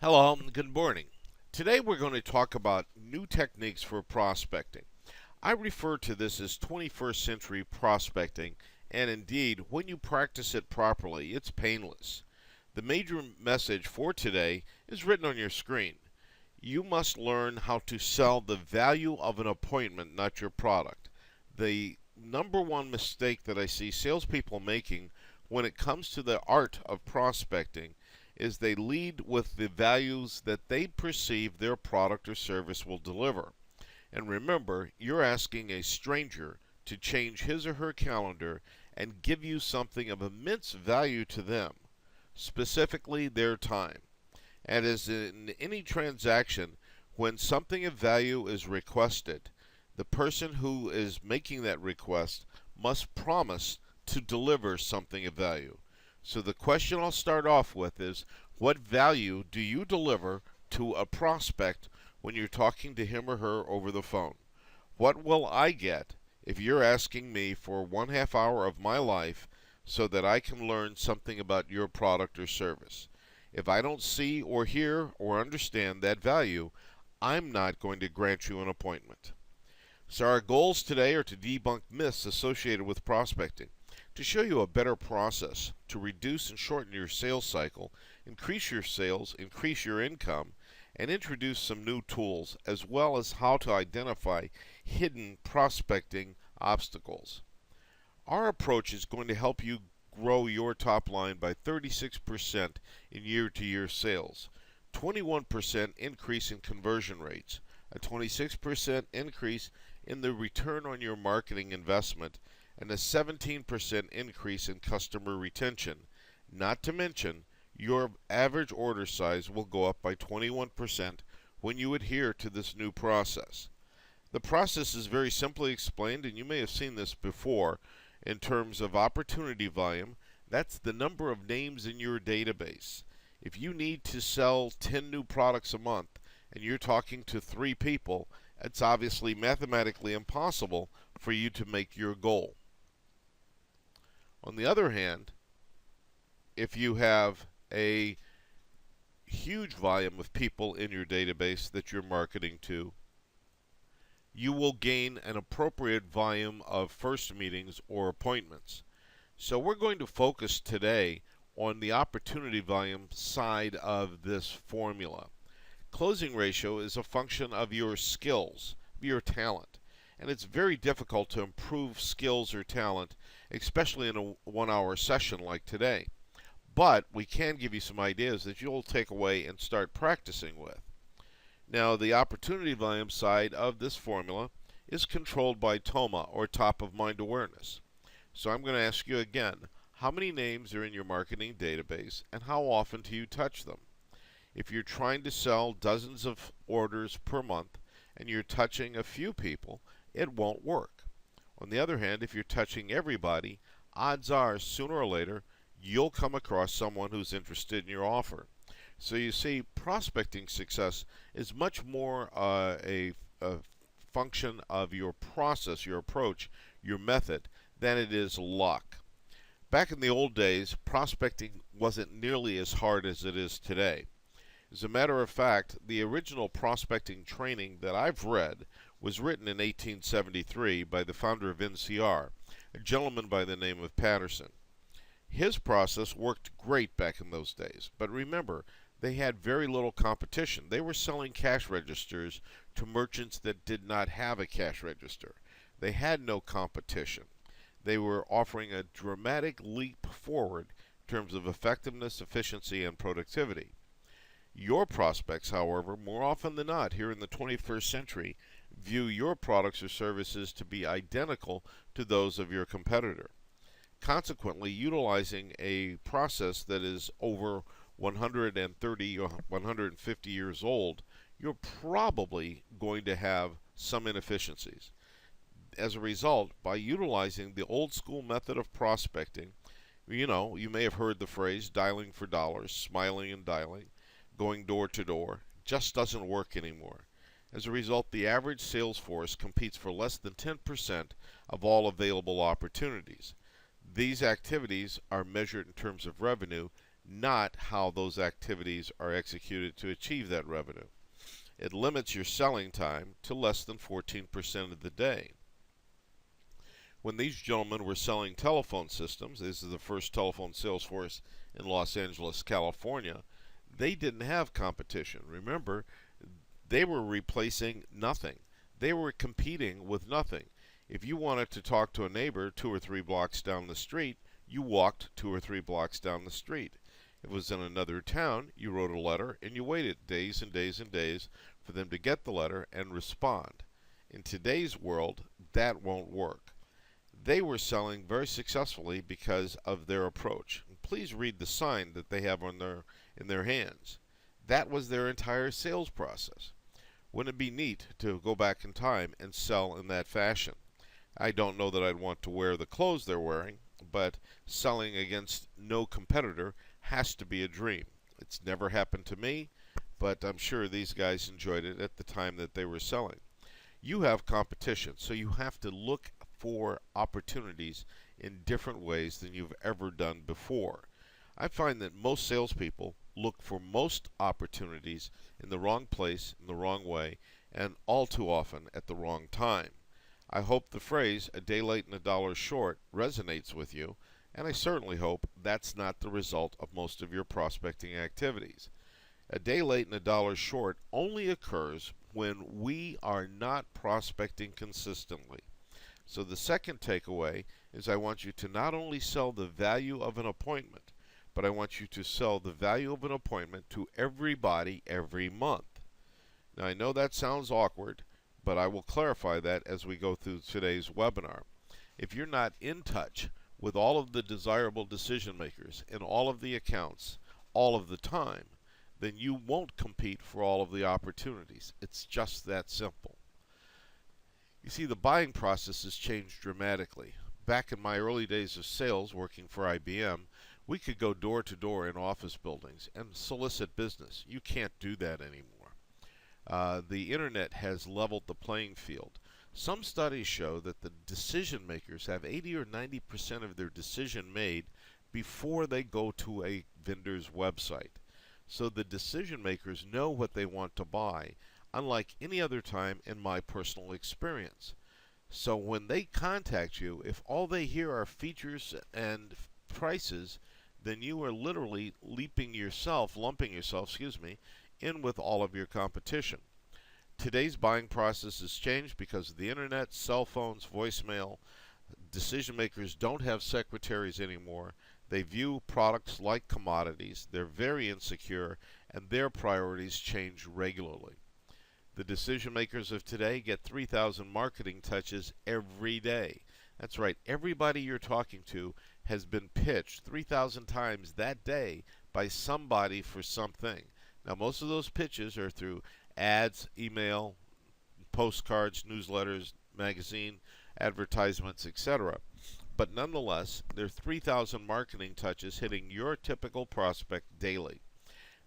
Hello and good morning. Today we're going to talk about new techniques for prospecting. I refer to this as 21st century prospecting, and indeed, when you practice it properly, it's painless. The major message for today is written on your screen. You must learn how to sell the value of an appointment, not your product. The number one mistake that I see salespeople making when it comes to the art of prospecting is they lead with the values that they perceive their product or service will deliver. And remember, you're asking a stranger to change his or her calendar and give you something of immense value to them, specifically their time. And as in any transaction, when something of value is requested, the person who is making that request must promise to deliver something of value. So the question I'll start off with is, what value do you deliver to a prospect when you're talking to him or her over the phone? What will I get if you're asking me for 1/2 hour of my life so that I can learn something about your product or service? If I don't see or hear or understand that value, I'm not going to grant you an appointment. So our goals today are to debunk myths associated with prospecting, to show you a better process to reduce and shorten your sales cycle, increase your sales, increase your income, and introduce some new tools, as well as how to identify hidden prospecting obstacles. Our approach is going to help you grow your top line by 36% in year-to-year sales, 21% increase in conversion rates, a 26% increase in the return on your marketing investment, and a 17% increase in customer retention. Not to mention, your average order size will go up by 21% when you adhere to this new process. The process is very simply explained, and you may have seen this before in terms of opportunity volume. That's the number of names in your database. If you need to sell 10 new products a month and you're talking to 3 people, it's obviously mathematically impossible for you to make your goal. On the other hand, if you have a huge volume of people in your database that you're marketing to, you will gain an appropriate volume of first meetings or appointments. So we're going to focus today on the opportunity volume side of this formula. Closing ratio is a function of your skills, of your talent. And it's very difficult to improve skills or talent, especially in a 1-hour session like today. But we can give you some ideas that you'll take away and start practicing with. Now, the opportunity volume side of this formula is controlled by TOMA, or top of mind awareness. So I'm going to ask you again, how many names are in your marketing database and how often do you touch them? If you're trying to sell dozens of orders per month and you're touching a few people, it won't work. On the other hand, if you're touching everybody, odds are sooner or later you'll come across someone who's interested in your offer. So you see, prospecting success is much more a function of your process, your approach, your method, than it is luck. Back in the old days, prospecting wasn't nearly as hard as it is today. As a matter of fact, the original prospecting training that I've read was written in 1873 by the founder of NCR, a gentleman by the name of Patterson. His process worked great back in those days, but remember, they had very little competition. They were selling cash registers to merchants that did not have a cash register. They had no competition. They were offering a dramatic leap forward in terms of effectiveness, efficiency, and productivity. Your prospects, however, more often than not here in the 21st century, view your products or services to be identical to those of your competitor. Consequently, utilizing a process that is over 130 or 150 years old, you're probably going to have some inefficiencies. As a result, by utilizing the old school method of prospecting, you may have heard the phrase dialing for dollars, smiling and dialing, going door to door, just doesn't work anymore. As a result, the average sales force competes for less than 10% of all available opportunities. These activities are measured in terms of revenue, not how those activities are executed to achieve that revenue. It limits your selling time to less than 14% of the day. When these gentlemen were selling telephone systems, this is the first telephone sales force in Los Angeles, California, they didn't have competition. Remember, they were replacing nothing. They were competing with nothing. If you wanted to talk to a neighbor 2 or 3 blocks down the street, you walked 2 or 3 blocks down the street. If it was in another town, you wrote a letter and you waited days and days and days for them to get the letter and respond. In today's world, that won't work. They were selling very successfully because of their approach. Please read the sign that they have in their hands. That was their entire sales process. Wouldn't it be neat to go back in time and sell in that fashion? I don't know that I'd want to wear the clothes they're wearing, but selling against no competitor has to be a dream. It's never happened to me, but I'm sure these guys enjoyed it at the time that they were selling. You have competition, so you have to look for opportunities in different ways than you've ever done before. I find that most salespeople look for most opportunities in the wrong place, in the wrong way, and all too often at the wrong time. I hope the phrase, a day late and a dollar short, resonates with you, and I certainly hope that's not the result of most of your prospecting activities. A day late and a dollar short only occurs when we are not prospecting consistently. So the second takeaway is I want you to not only sell the value of an appointment, but I want you to sell the value of an appointment to everybody every month. Now I know that sounds awkward, but I will clarify that as we go through today's webinar. If you're not in touch with all of the desirable decision makers in all of the accounts all of the time, then you won't compete for all of the opportunities. It's just that simple. You see, the buying process has changed dramatically. Back in my early days of sales working for IBM, we could go door to door in office buildings and solicit business. You can't do that anymore. The internet has leveled the playing field. Some studies show that the decision makers have 80 or 90% of their decision made before they go to a vendor's website. So the decision makers know what they want to buy, unlike any other time in my personal experience. So when they contact you, if all they hear are features and prices, then you are literally lumping yourself, in with all of your competition. Today's buying process has changed because of the internet, cell phones, voicemail. Decision makers don't have secretaries anymore. They view products like commodities. They're very insecure, and their priorities change regularly. The decision makers of today get 3,000 marketing touches every day. That's right, everybody you're talking to has been pitched 3,000 times that day by somebody for something. Now, most of those pitches are through ads, email, postcards, newsletters, magazine, advertisements, etc. But nonetheless, there are 3,000 marketing touches hitting your typical prospect daily.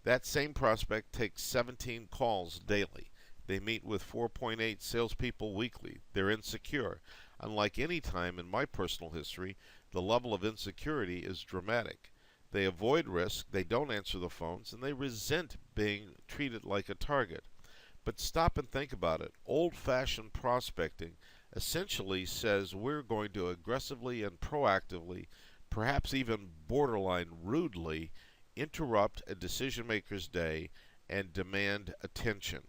That same prospect takes 17 calls daily. They meet with 4.8 salespeople weekly. They're insecure. Unlike any time in my personal history, the level of insecurity is dramatic. They avoid risk, they don't answer the phones, and they resent being treated like a target. But stop and think about it. Old-fashioned prospecting essentially says we're going to aggressively and proactively, perhaps even borderline rudely, interrupt a decision maker's day and demand attention.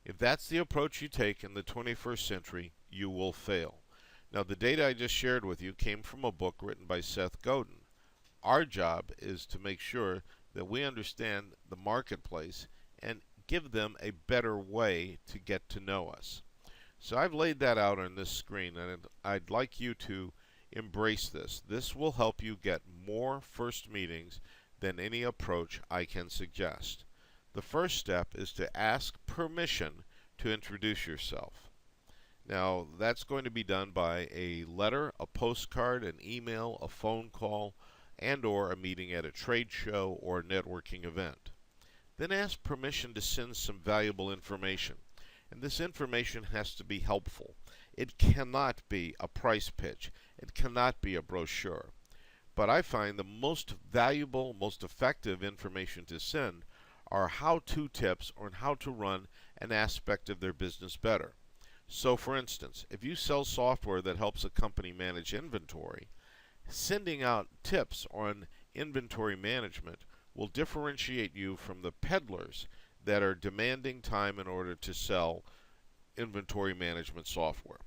If that's the approach you take in the 21st century, you will fail. Now, the data I just shared with you came from a book written by Seth Godin. Our job is to make sure that we understand the marketplace and give them a better way to get to know us. So I've laid that out on this screen, and I'd like you to embrace this. This will help you get more first meetings than any approach I can suggest. The first step is to ask permission to introduce yourself. Now, that's going to be done by a letter, a postcard, an email, a phone call, and or a meeting at a trade show or a networking event. Then ask permission to send some valuable information. And this information has to be helpful. It cannot be a price pitch. It cannot be a brochure. But I find the most valuable, most effective information to send are how-to tips on how to run an aspect of their business better. So for instance, if you sell software that helps a company manage inventory, sending out tips on inventory management will differentiate you from the peddlers that are demanding time in order to sell inventory management software.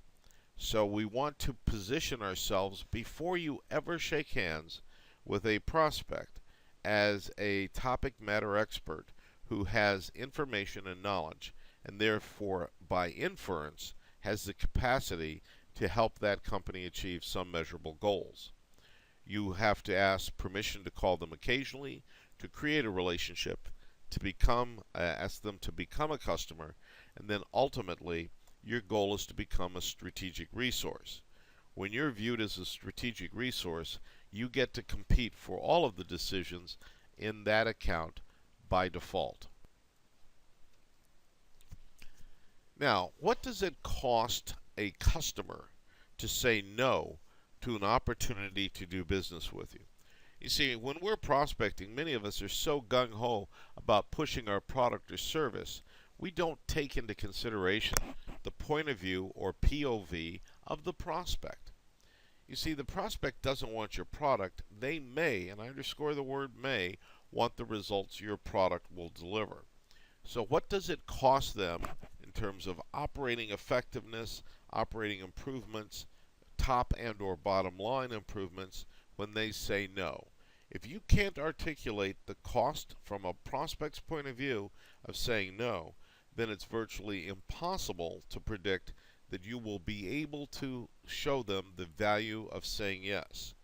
So we want to position ourselves before you ever shake hands with a prospect as a topic matter expert who has information and knowledge, and therefore by inference has the capacity to help that company achieve some measurable goals. You have to ask permission to call them occasionally, to create a relationship, to ask them to become a customer, and then ultimately your goal is to become a strategic resource. When you're viewed as a strategic resource, you get to compete for all of the decisions in that account by default. Now, what does it cost a customer to say no to an opportunity to do business with you? You see, when we're prospecting, many of us are so gung-ho about pushing our product or service, we don't take into consideration the point of view or POV of the prospect. You see, the prospect doesn't want your product. They may, and I underscore the word may, want the results your product will deliver. So what does it cost them in terms of operating effectiveness, operating improvements, top and or bottom line improvements when they say no? If you can't articulate the cost from a prospect's point of view of saying no, then it's virtually impossible to predict that you will be able to show them the value of saying yes.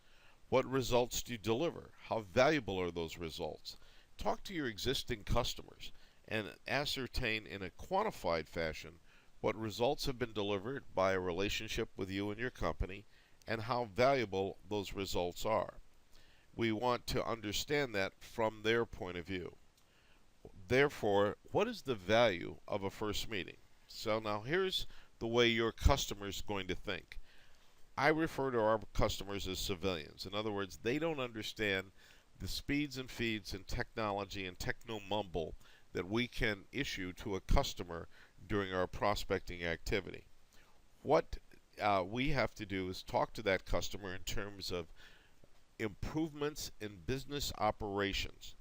What results do you deliver? How valuable are those results? Talk to your existing customers and ascertain in a quantified fashion what results have been delivered by a relationship with you and your company and how valuable those results are. We want to understand that from their point of view. Therefore, what is the value of a first meeting? So now here's the way your customer is going to think. I refer to our customers as civilians. In other words, they don't understand the speeds and feeds and technology and techno mumble that we can issue to a customer during our prospecting activity. What we have to do is talk to that customer in terms of improvements in business operations.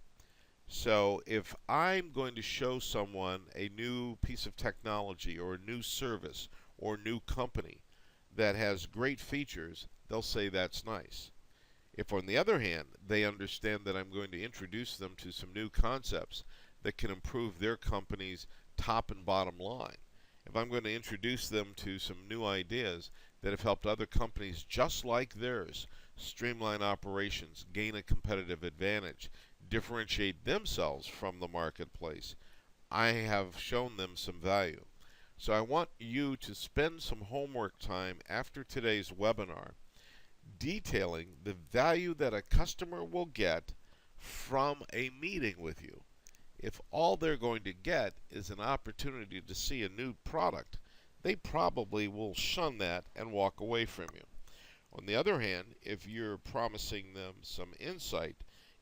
So if I'm going to show someone a new piece of technology or a new service or new company that has great features, they'll say that's nice. If on the other hand, they understand that I'm going to introduce them to some new concepts that can improve their company's top and bottom line, if I'm going to introduce them to some new ideas that have helped other companies just like theirs streamline operations, gain a competitive advantage, differentiate themselves from the marketplace, I have shown them some value. So I want you to spend some homework time after today's webinar detailing the value that a customer will get from a meeting with you. If all they're going to get is an opportunity to see a new product, they probably will shun that and walk away from you. On the other hand, if you're promising them some insight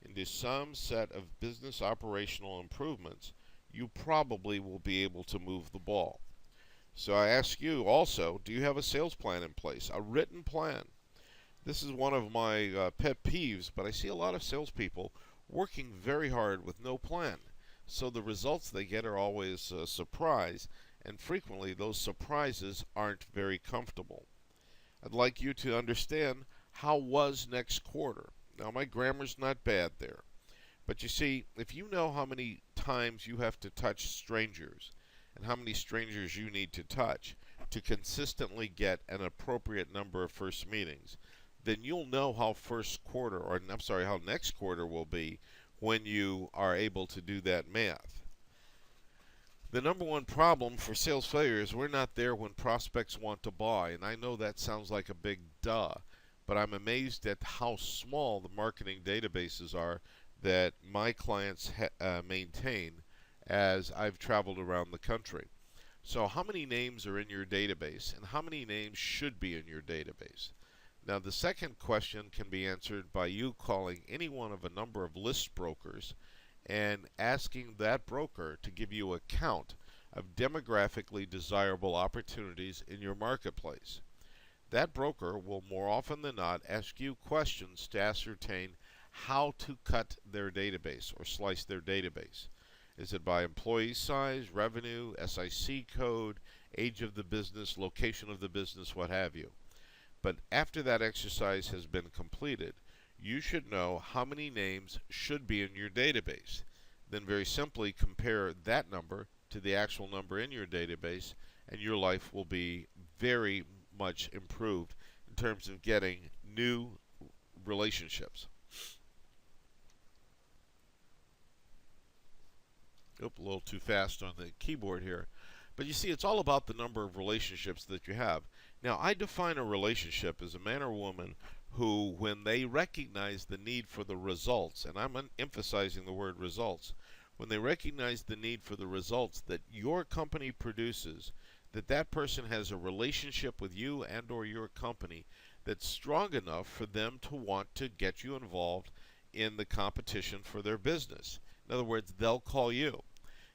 into some set of business operational improvements, you probably will be able to move the ball. So I ask you also, do you have a sales plan in place, a written plan? This is one of my pet peeves, but I see a lot of salespeople working very hard with no plan. So the results they get are always a surprise, and frequently those surprises aren't very comfortable. I'd like you to understand how was next quarter. Now my grammar's not bad there. But you see, if you know how many times you have to touch strangers and how many strangers you need to touch to consistently get an appropriate number of first meetings, then you'll know how how next quarter will be when you are able to do that math. The number one problem for sales failure is we're not there when prospects want to buy. And I know that sounds like a big duh, but I'm amazed at how small the marketing databases are that my clients maintain as I've traveled around the country. So how many names are in your database and how many names should be in your database? Now, the second question can be answered by you calling any one of a number of list brokers and asking that broker to give you a count of demographically desirable opportunities in your marketplace. That broker will more often than not ask you questions to ascertain how to cut their database or slice their database. Is it by employee size, revenue, SIC code, age of the business, location of the business, what have you? But after that exercise has been completed, you should know how many names should be in your database. Then very simply compare that number to the actual number in your database, and your life will be very much improved in terms of getting new relationships. Oop, a little too fast on the keyboard here. But you see, it's all about the number of relationships that you have. Now, I define a relationship as a man or woman who, when they recognize the need for the results, and I'm emphasizing the word results, when they recognize the need for the results that your company produces, that that person has a relationship with you and or your company that's strong enough for them to want to get you involved in the competition for their business. In other words, they'll call you.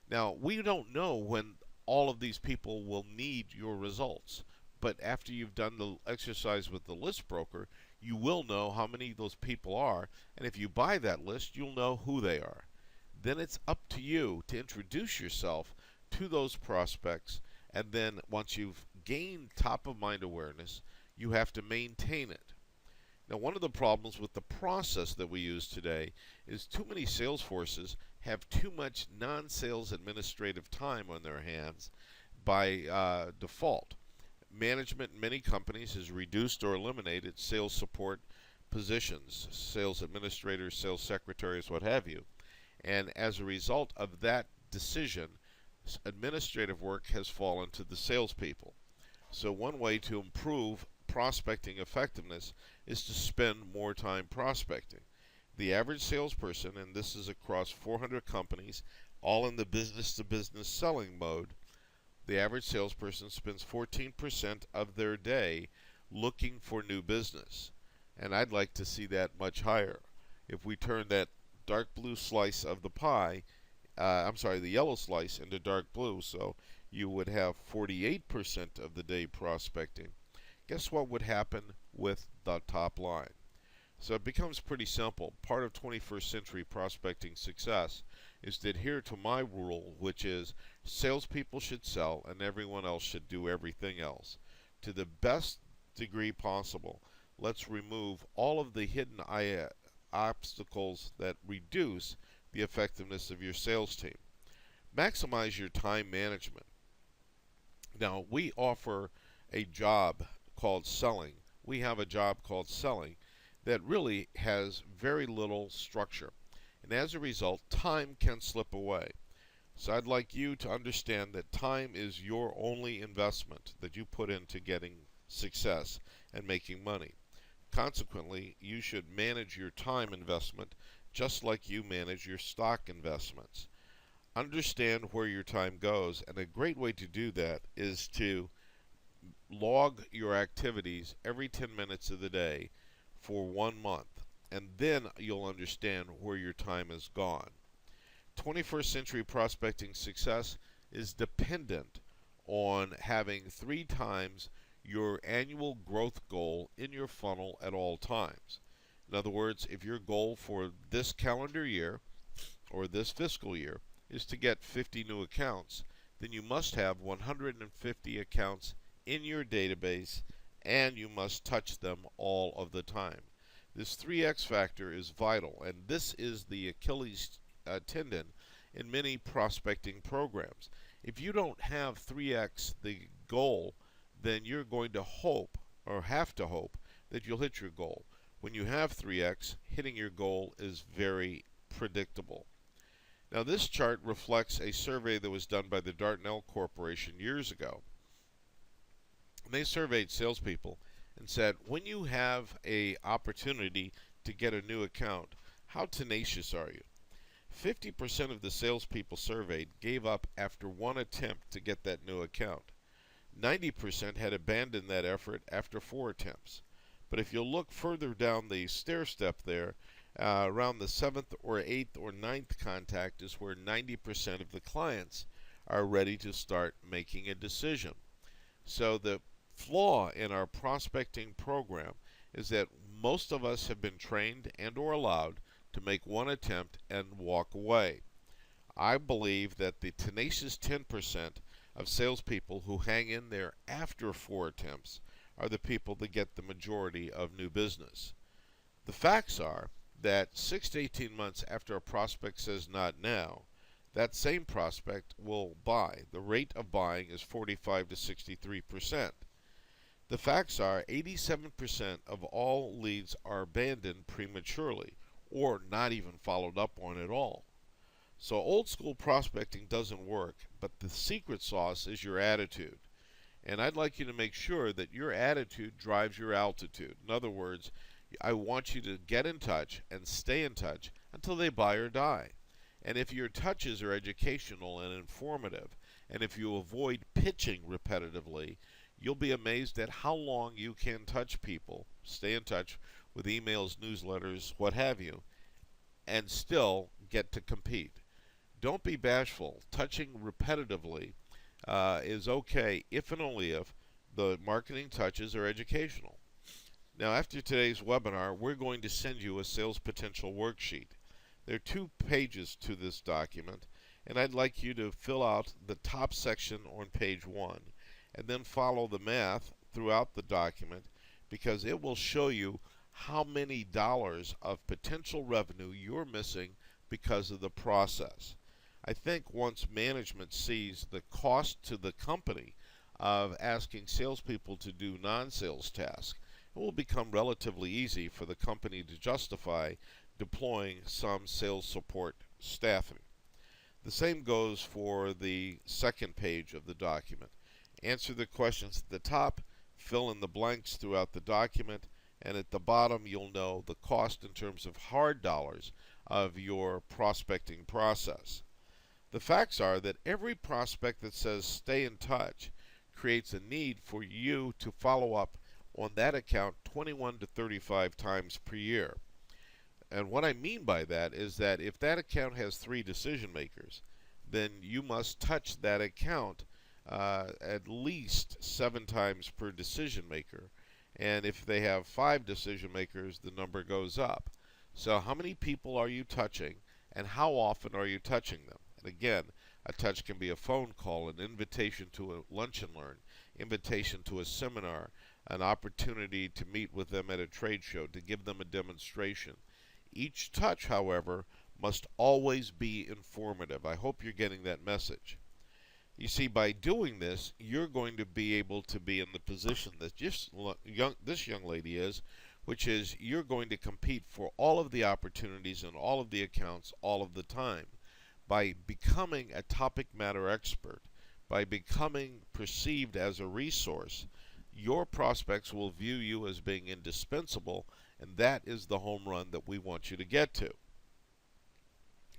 Now, we don't know when all of these people will need your results, but after you've done the exercise with the list broker, you will know how many those people are, and if you buy that list, you'll know who they are. Then it's up to you to introduce yourself to those prospects, and then once you've gained top of mind awareness, you have to maintain it. Now, one of the problems with the process that we use today is too many sales forces have too much non-sales administrative time on their hands by default. Management in many companies has reduced or eliminated sales support positions, sales administrators, sales secretaries, what have you. And as a result of that decision, administrative work has fallen to the salespeople. So one way to improve prospecting effectiveness is to spend more time prospecting. The average salesperson, and this is across 400 companies, all in the business-to-business selling mode, the average salesperson spends 14% of their day looking for new business. And I'd like to see that much higher. If we turn that dark blue slice of the pie, the yellow slice into dark blue, so you would have 48% of the day prospecting. Guess what would happen with the top line? So it becomes pretty simple. Part of 21st century prospecting success is to adhere to my rule, which is salespeople should sell and everyone else should do everything else. To the best degree possible, let's remove all of the hidden obstacles that reduce the effectiveness of your sales team. Maximize your time management. Now, we offer a job called selling. We have a job called selling that really has very little structure. And as a result, time can slip away. So I'd like you to understand that time is your only investment that you put into getting success and making money. Consequently, you should manage your time investment just like you manage your stock investments. Understand where your time goes, and a great way to do that is to log your activities every 10 minutes of the day for 1 month, and then you'll understand where your time has gone. 21st century prospecting success is dependent on having 3 times your annual growth goal in your funnel at all times. In other words, if your goal for this calendar year or this fiscal year is to get 50 new accounts, then you must have 150 accounts in your database, and you must touch them all of the time. This 3x factor is vital, and this is the Achilles tendon in many prospecting programs. If you don't have 3x the goal, then you're going to hope, or have to hope, that you'll hit your goal. When you have 3x, hitting your goal is very predictable. Now, this chart reflects a survey that was done by the Dartnell Corporation years ago. They surveyed salespeople and said, when you have an opportunity to get a new account, how tenacious are you? 50% of the salespeople surveyed gave up after 1 attempt to get that new account. 90% had abandoned that effort after 4 attempts. But if you look further down the stair step there, around the 7th or 8th or ninth contact is where 90% of the clients are ready to start making a decision. So the flaw in our prospecting program is that most of us have been trained and or allowed to make one attempt and walk away. I believe that the tenacious 10% of salespeople who hang in there after 4 attempts are the people that get the majority of new business. The facts are that 6 to 18 months after a prospect says not now, that same prospect will buy. The rate of buying is 45 to 63%. The facts are 87% of all leads are abandoned prematurely or not even followed up on at all. So old school prospecting doesn't work, but the secret sauce is your attitude. And I'd like you to make sure that your attitude drives your altitude. In other words, I want you to get in touch and stay in touch until they buy or die. And if your touches are educational and informative, and if you avoid pitching repetitively, you'll be amazed at how long you can touch people, stay in touch with emails, newsletters, what have you, and still get to compete. Don't be bashful. Touching repetitively is okay if and only if the marketing touches are educational. Now, after today's webinar, we're going to send you a sales potential worksheet. There are 2 pages to this document, and I'd like you to fill out the top section on page 1 and then follow the math throughout the document, because it will show you how many dollars of potential revenue you're missing because of the process. I think once management sees the cost to the company of asking salespeople to do non-sales tasks, it will become relatively easy for the company to justify deploying some sales support staffing. The same goes for the second page of the document. Answer the questions at the top, fill in the blanks throughout the document, and at the bottom you'll know the cost in terms of hard dollars of your prospecting process. The facts are that every prospect that says stay in touch creates a need for you to follow up on that account 21 to 35 times per year. And what I mean by that is that if that account has 3 decision makers, then you must touch that account at least 7 times per decision maker. And if they have 5 decision makers, the number goes up. So how many people are you touching, and how often are you touching them? And again, a touch can be a phone call, an invitation to a lunch and learn, invitation to a seminar, an opportunity to meet with them at a trade show, to give them a demonstration. Each touch, however, must always be informative. I hope you're getting that message. You see, by doing this, you're going to be able to be in the position that this young lady is, which is you're going to compete for all of the opportunities and all of the accounts all of the time. By becoming a topic matter expert, by becoming perceived as a resource, your prospects will view you as being indispensable, and that is the home run that we want you to get to.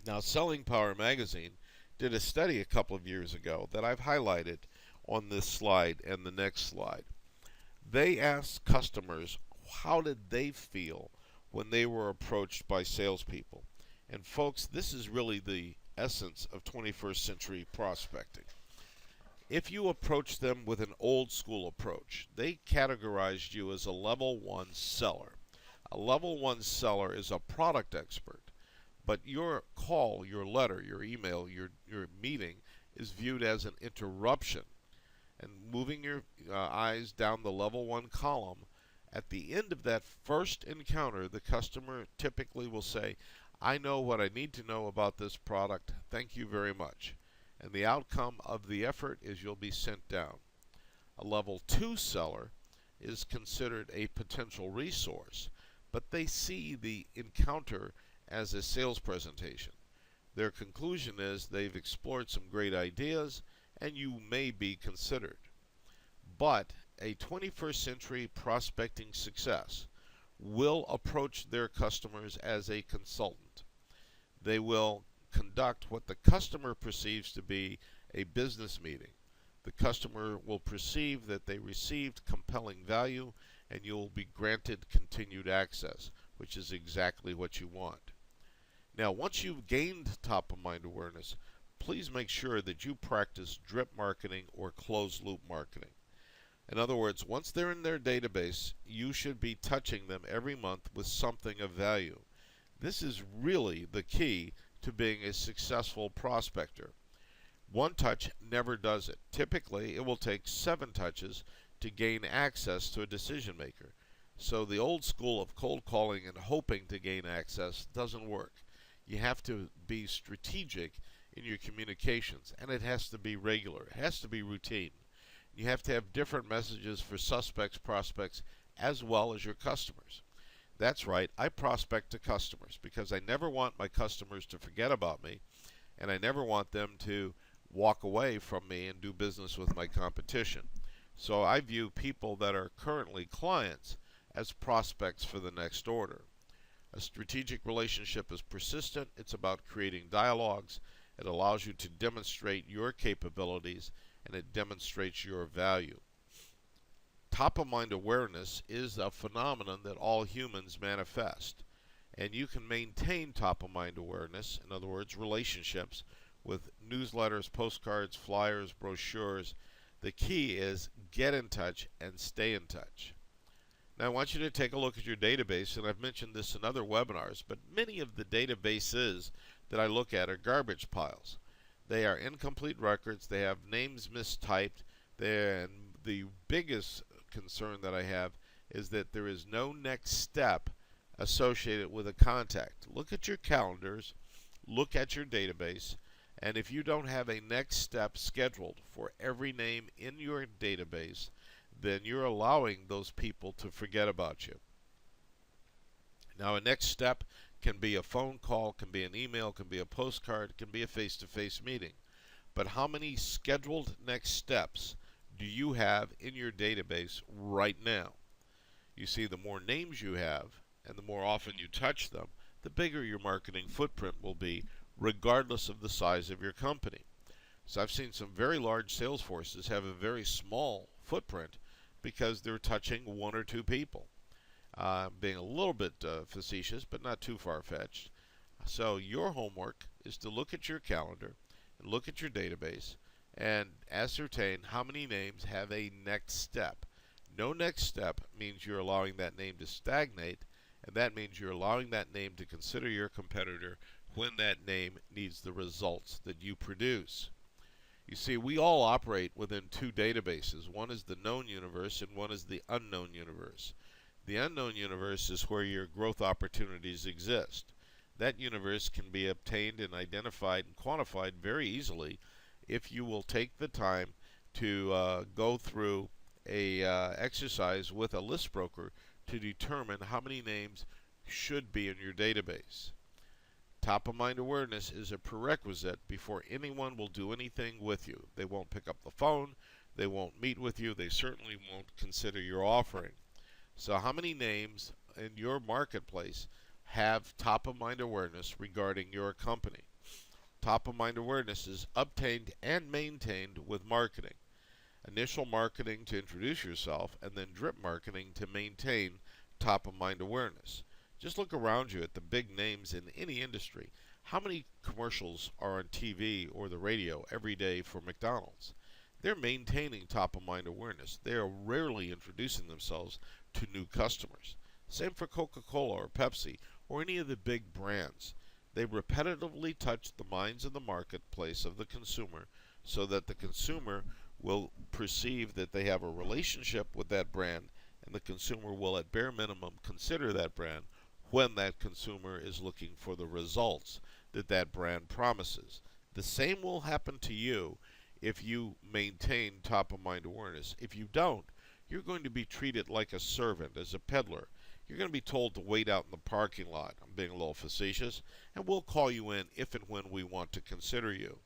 Now, Selling Power Magazine did a study a couple of years ago that I've highlighted on this slide and the next slide. They asked customers how did they feel when they were approached by salespeople. And folks, this is really the essence of 21st century prospecting. If you approach them with an old school approach, they categorized you as a level 1 seller. A level 1 seller is a product expert, but your call, your letter, your email, your meeting is viewed as an interruption. And moving your eyes down the level 1 column, at the end of that first encounter, the customer typically will say, I know what I need to know about this product. Thank you very much. And the outcome of the effort is you'll be sent down. A level 2 seller is considered a potential resource, but they see the encounter as a sales presentation. Their conclusion is they've explored some great ideas and you may be considered. But a 21st century prospecting success will approach their customers as a consultant. They will conduct what the customer perceives to be a business meeting. The customer will perceive that they received compelling value and you'll be granted continued access, which is exactly what you want. Now, once you've gained top of mind awareness, please make sure that you practice drip marketing or closed loop marketing. In other words, once they're in their database, you should be touching them every month with something of value. This is really the key to being a successful prospector. One touch never does it. Typically, it will take 7 touches to gain access to a decision maker. So the old school of cold calling and hoping to gain access doesn't work. You have to be strategic in your communications, and it has to be regular. It has to be routine. You have to have different messages for suspects, prospects, as well as your customers. That's right, I prospect to customers because I never want my customers to forget about me, and I never want them to walk away from me and do business with my competition. So I view people that are currently clients as prospects for the next order. A strategic relationship is persistent. It's about creating dialogues. It allows you to demonstrate your capabilities, and it demonstrates your value. Top of mind awareness is a phenomenon that all humans manifest. And you can maintain top of mind awareness, in other words, relationships, with newsletters, postcards, flyers, brochures. The key is get in touch and stay in touch. Now I want you to take a look at your database, and I've mentioned this in other webinars, but many of the databases that I look at are garbage piles. They are incomplete records, they have names mistyped, and the biggest concern that I have is that there is no next step associated with a contact. Look at your calendars, look at your database, and if you don't have a next step scheduled for every name in your database, then you're allowing those people to forget about you. Now, a next step can be a phone call, can be an email, can be a postcard, can be a face-to-face meeting. But how many scheduled next steps do you have in your database right now? You see, the more names you have and the more often you touch them, the bigger your marketing footprint will be, regardless of the size of your company. So I've seen some very large sales forces have a very small footprint because they're touching 1 or 2 people. Being a little bit facetious, but not too far-fetched. So your homework is to look at your calendar and look at your database and ascertain how many names have a next step. No next step means you're allowing that name to stagnate, and that means you're allowing that name to consider your competitor when that name needs the results that you produce. You see, we all operate within 2 databases. One is the known universe and one is the unknown universe. The unknown universe is where your growth opportunities exist. That universe can be obtained and identified and quantified very easily if you will take the time to go through a exercise with a list broker to determine how many names should be in your database. Top of mind awareness is a prerequisite before anyone will do anything with you. They won't pick up the phone, they won't meet with you, they certainly won't consider your offering. So how many names in your marketplace have top of mind awareness regarding your company? Top of mind awareness is obtained and maintained with marketing. Initial marketing to introduce yourself, and then drip marketing to maintain top of mind awareness. Just look around you at the big names in any industry. How many commercials are on TV or the radio every day for McDonald's? They're maintaining top of mind awareness. They are rarely introducing themselves to new customers. Same for Coca-Cola or Pepsi or any of the big brands. They repetitively touch the minds of the marketplace of the consumer so that the consumer will perceive that they have a relationship with that brand, and the consumer will at bare minimum consider that brand when that consumer is looking for the results that that brand promises. The same will happen to you if you maintain top of mind awareness. If you don't, you're going to be treated like a servant, as a peddler. You're going to be told to wait out in the parking lot. I'm being a little facetious, and we'll call you in if and when we want to consider you.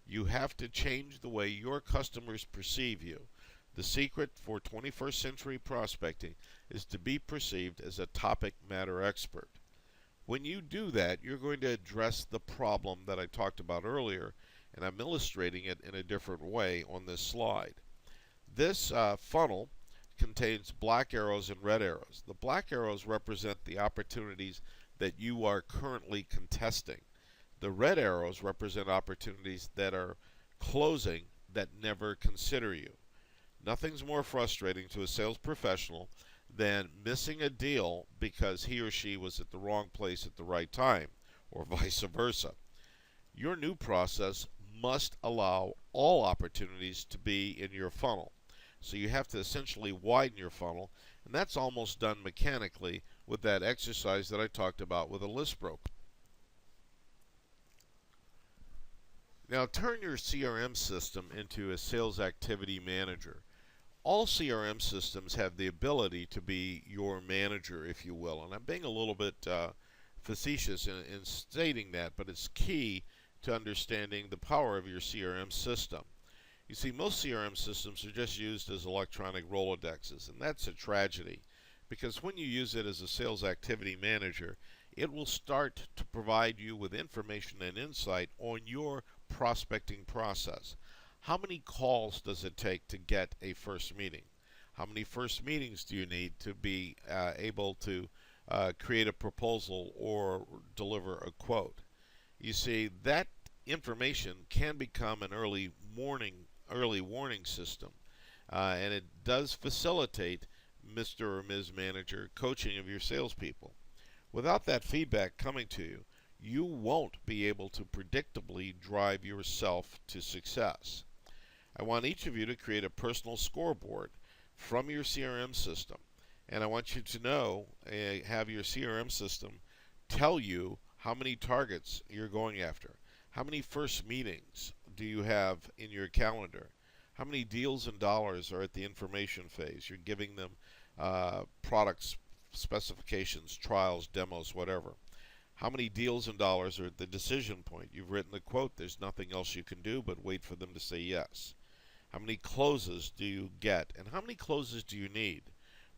You have to change the way your customers perceive you. The secret for 21st century prospecting is to be perceived as a topic matter expert. When you do that, you're going to address the problem that I talked about earlier, and I'm illustrating it in a different way on this slide. This funnel contains black arrows and red arrows. The black arrows represent the opportunities that you are currently contesting. The red arrows represent opportunities that are closing that never consider you. Nothing's more frustrating to a sales professional than missing a deal because he or she was at the wrong place at the right time, or vice versa. Your new process must allow all opportunities to be in your funnel. So you have to essentially widen your funnel, and that's almost done mechanically with that exercise that I talked about with a list broker. Now turn your CRM system into a sales activity manager. All CRM systems have the ability to be your manager, if you will, and I'm being a little bit facetious in stating that, but it's key to understanding the power of your CRM system. You see, most CRM systems are just used as electronic Rolodexes, and that's a tragedy, because when you use it as a sales activity manager, it will start to provide you with information and insight on your prospecting process. How many calls does it take to get a first meeting? How many first meetings do you need to be able to create a proposal or deliver a quote? You see, that information can become an early warning system, and it does facilitate Mr. or Ms. Manager coaching of your salespeople. Without that feedback coming to you, you won't be able to predictably drive yourself to success. I want each of you to create a personal scoreboard from your CRM system, and I want you to know, have your CRM system tell you how many targets you're going after. How many first meetings do you have in your calendar? How many deals and dollars are at the information phase? You're giving them products, specifications, trials, demos, whatever. How many deals and dollars are at the decision point? You've written the quote. There's nothing else you can do but wait for them to say yes. How many closes do you get? And how many closes do you need?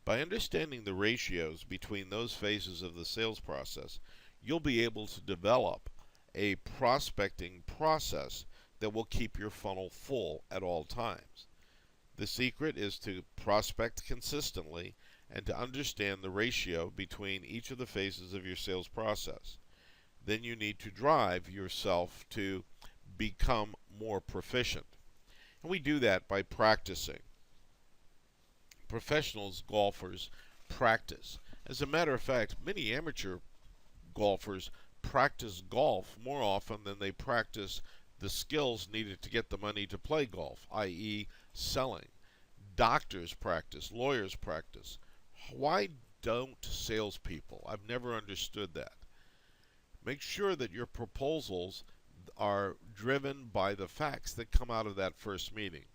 By understanding the ratios between those phases of the sales process, you'll be able to develop a prospecting process that will keep your funnel full at all times. The secret is to prospect consistently and to understand the ratio between each of the phases of your sales process. Then you need to drive yourself to become more proficient. And we do that by practicing. Professionals, golfers, practice. As a matter of fact, many amateur golfers practice golf more often than they practice the skills needed to get the money to play golf, i.e. selling. Doctors practice, lawyers practice. Why don't salespeople? I've never understood that. Make sure that your proposals are driven by the facts that come out of that first meeting.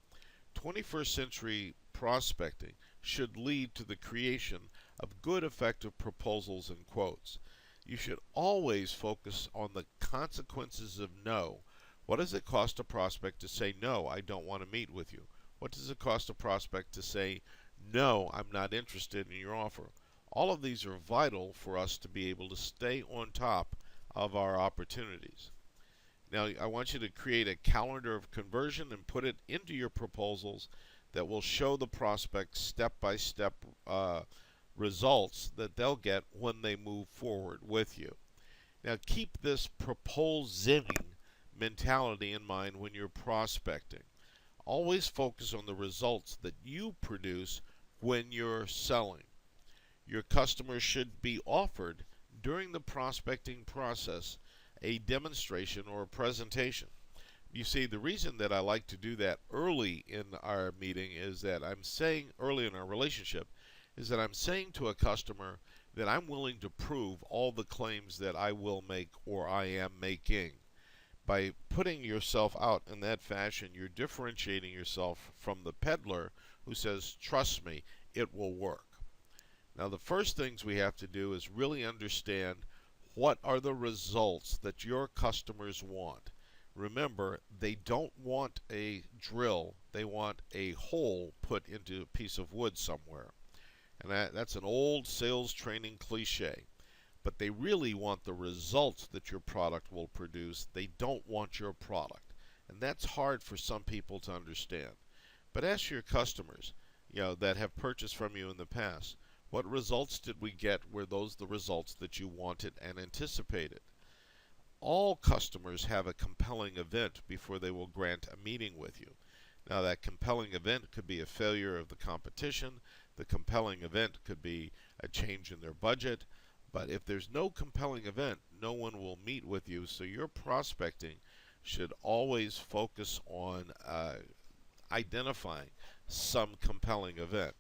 21st century prospecting should lead to the creation of good, effective proposals and quotes. You should always focus on the consequences of no. What does it cost a prospect to say, no, I don't want to meet with you? What does it cost a prospect to say, no, I'm not interested in your offer? All of these are vital for us to be able to stay on top of our opportunities. Now, I want you to create a calendar of conversion and put it into your proposals that will show the prospect step-by-step results that they'll get when they move forward with you. Now, keep this proposing mentality in mind when you're prospecting. Always focus on the results that you produce when you're selling. Your customers should be offered during the prospecting process a demonstration or a presentation. You see, the reason that I like to do that early in our meeting is that I'm saying, early in our relationship, is that I'm saying to a customer that I'm willing to prove all the claims that I will make or I am making. By putting yourself out in that fashion, you're differentiating yourself from the peddler who says, trust me, it will work. Now, the first things we have to do is really understand what are the results that your customers want. Remember, they don't want a drill, they want a hole put into a piece of wood somewhere. And that's an old sales training cliche. But they really want the results that your product will produce. They don't want your product. And that's hard for some people to understand. But ask your customers, that have purchased from you in the past. What results did we get? Were those the results that you wanted and anticipated? All customers have a compelling event before they will grant a meeting with you. Now, that compelling event could be a failure of the competition. The compelling event could be a change in their budget. But if there's no compelling event, no one will meet with you. So your prospecting should always focus on identifying some compelling event.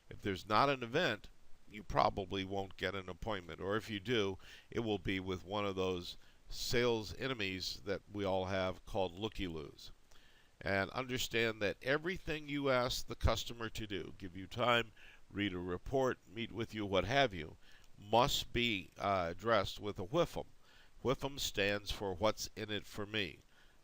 If there's not an event, you probably won't get an appointment. Or if you do, it will be with one of those sales enemies that we all have called looky-loos. And understand that everything you ask the customer to do, give you time, read a report, meet with you, what have you, must be addressed with a WIFM. WIFM stands for what's in it for me.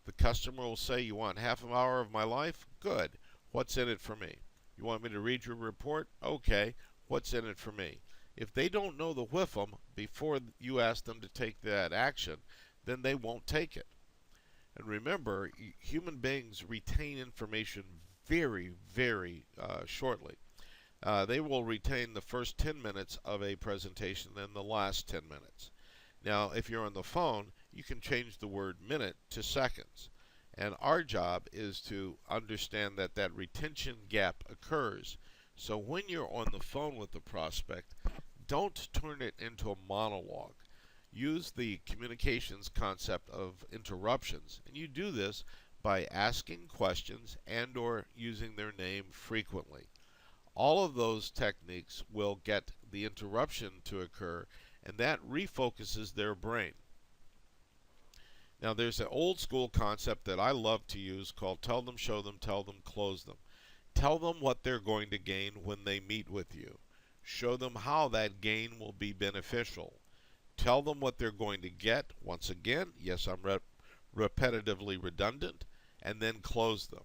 The customer will say, you want half an hour of my life? Good. What's in it for me? You want me to read your report? Okay. What's in it for me? If they don't know the WIFM before you ask them to take that action, then they won't take it. And remember, human beings retain information very, very shortly. They will retain the first 10 minutes of a presentation and the last 10 minutes. Now, if you're on the phone, you can change the word minute to seconds. And our job is to understand that that retention gap occurs. So when you're on the phone with the prospect, don't turn it into a monologue. Use the communications concept of interruptions, and you do this by asking questions and or using their name frequently. All of those techniques will get the interruption to occur, and that refocuses their brain. Now, there's an old school concept that I love to use called tell them, show them, tell them, close them. Tell them what they're going to gain when they meet with you. Show them how that gain will be beneficial. Tell them what they're going to get. Once again, yes, I'm repetitively redundant, and then close them.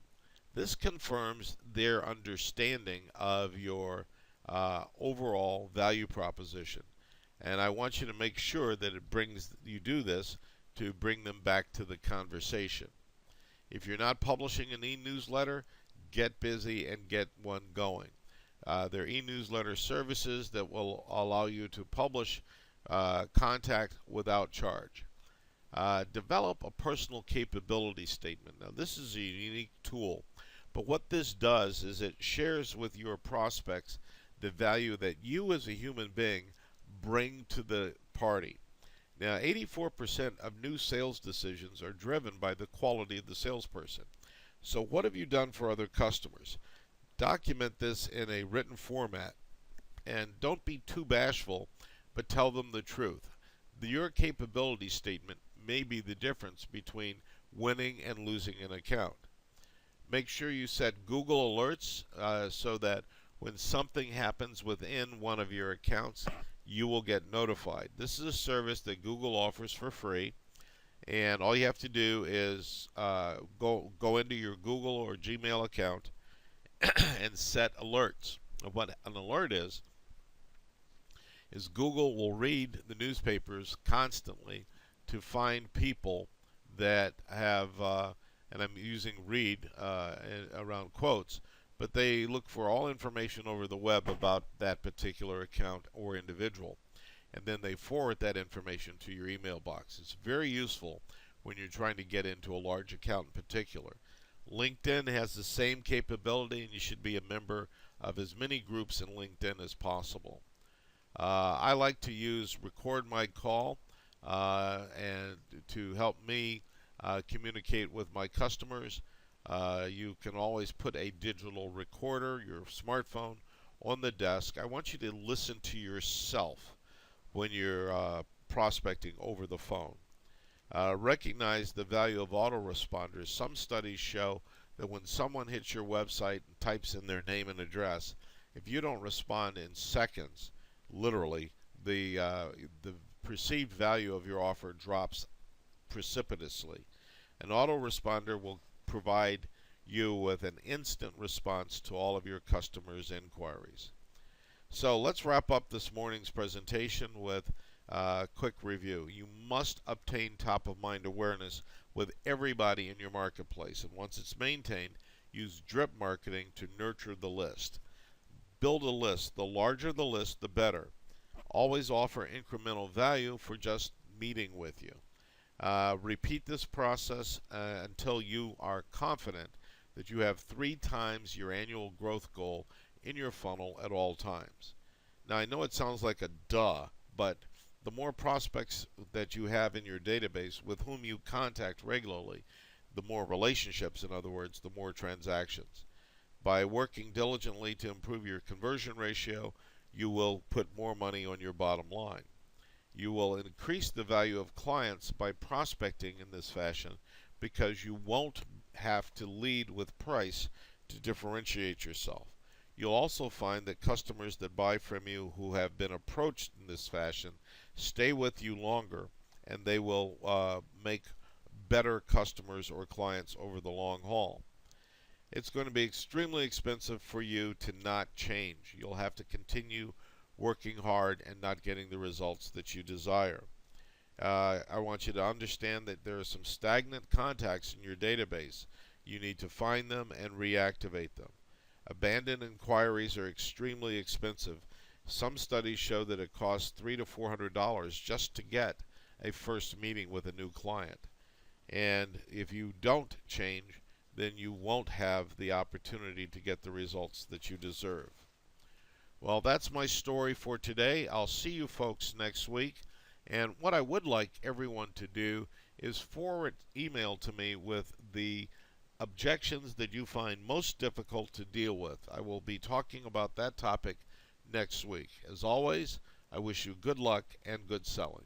This confirms their understanding of your overall value proposition. And I want you to make sure that you do this to bring them back to the conversation. If you're not publishing an e-newsletter, get busy and get one going. There are e-newsletter services that will allow you to publish contact without charge. Develop a personal capability statement. Now, this is a unique tool, but what this does is it shares with your prospects the value that you as a human being bring to the party. Now, 84% of new sales decisions are driven by the quality of the salesperson. So what have you done for other customers? Document this in a written format, and don't be too bashful, but tell them the truth. Your capability statement may be the difference between winning and losing an account. Make sure you set Google alerts so that when something happens within one of your accounts, you will get notified. This is a service that Google offers for free, and all you have to do is go into your Google or Gmail account and set alerts. And what an alert is Google will read the newspapers constantly to find people that have, and I'm using read around quotes, but they look for all information over the web about that particular account or individual. And then they forward that information to your email box. It's very useful when you're trying to get into a large account in particular. LinkedIn has the same capability, and you should be a member of as many groups in LinkedIn as possible. I like to use Record My Call and to help me communicate with my customers. You can always put a digital recorder, your smartphone, on the desk. I want you to listen to yourself when you're prospecting over the phone. Recognize the value of autoresponders. Some studies show that when someone hits your website and types in their name and address, if you don't respond in seconds, literally, the perceived value of your offer drops precipitously. An autoresponder will provide you with an instant response to all of your customers' inquiries. So let's wrap up this morning's presentation with a quick review. You must obtain top-of-mind awareness with everybody in your marketplace, and once it's maintained, use drip marketing to nurture the list. Build a list. The larger the list, the better. Always offer incremental value for just meeting with you. Repeat this process until you are confident that you have 3 times your annual growth goal in your funnel at all times. Now, I know it sounds like a duh, but the more prospects that you have in your database with whom you contact regularly, the more relationships, in other words, the more transactions. By working diligently to improve your conversion ratio, you will put more money on your bottom line. You will increase the value of clients by prospecting in this fashion because you won't have to lead with price to differentiate yourself. You'll also find that customers that buy from you who have been approached in this fashion stay with you longer, and they will make better customers or clients over the long haul. It's going to be extremely expensive for you to not change. You'll have to continue working hard and not getting the results that you desire. I want you to understand that there are some stagnant contacts in your database. You need to find them and reactivate them. Abandoned inquiries are extremely expensive. Some studies show that it costs $300 to $400 just to get a first meeting with a new client. And if you don't change, then you won't have the opportunity to get the results that you deserve. Well, that's my story for today. I'll see you folks next week. And what I would like everyone to do is forward email to me with the objections that you find most difficult to deal with. I will be talking about that topic next week. As always, I wish you good luck and good selling.